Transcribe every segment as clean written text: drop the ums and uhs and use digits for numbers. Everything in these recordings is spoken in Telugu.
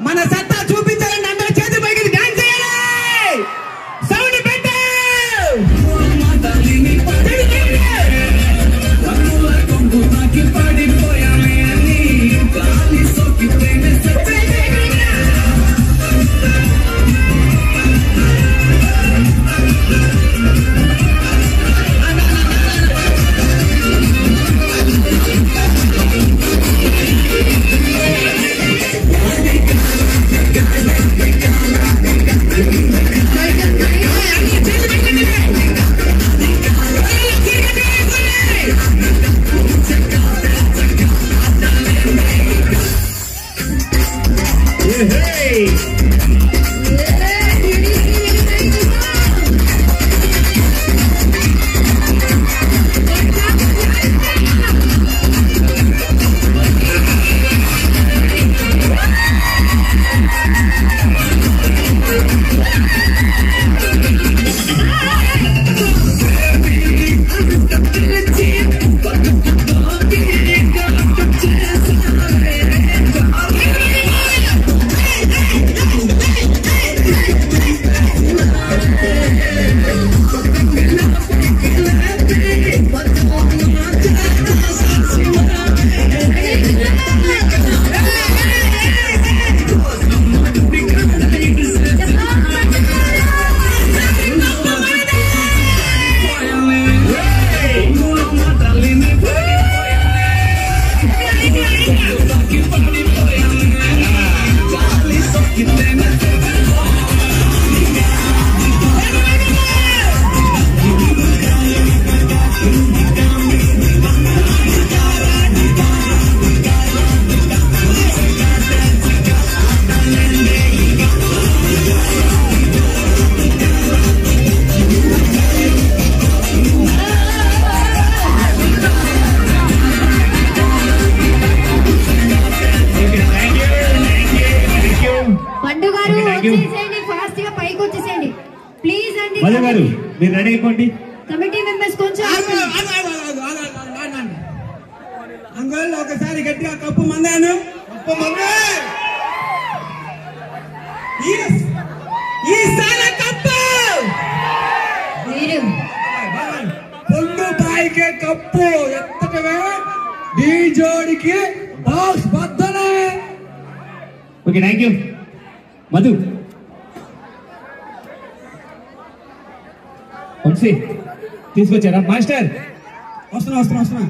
మన సత్తా చూపించాలంటే అందరూ చేతులు పైకి డాన్స్ చేయాలి. సౌండ్ పెట్టు. మధు గారు మీరు రెడీ అయిపోండి. కమిటీ మెంబర్స్ కొంచెం అంగల్ ఒకసారి గట్టిగా కప్పు మందాను. ఈసారి కప్పు పొంగు బాయికే కప్పు ఎత్తటమే ఈ జోడికి బాక్స్ బద్దలే. Okay thank you Madhu. Vamsi తీసుకొచ్చారా మాస్టర్? వస్తున్నా.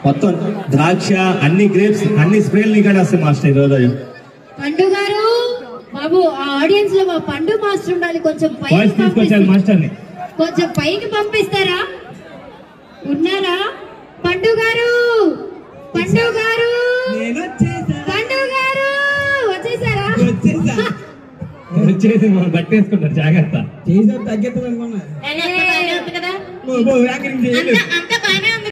మొత్తం ద్రాక్ష అన్ని గ్రేప్స్ అన్ని స్ప్రేలు ఇక్కడ వస్తాయి మాస్టర్ ఈ రోజు. పండు గారు బాబు ఆ ఆడియన్స్ లో మా పండు మాస్టర్ ఉండాలి. కొంచెం పైకి తీసుకొచ్చారు మాస్టర్ ని. కొంచెం పైకి పంపిస్తారా? ఉన్నారా పండు గారు? పండు గారు వచ్చేసారా? వచ్చేసి బట్టేసుకుంటారు జాగ్రత్త. తగ్గెత్తది అనుకున్నా.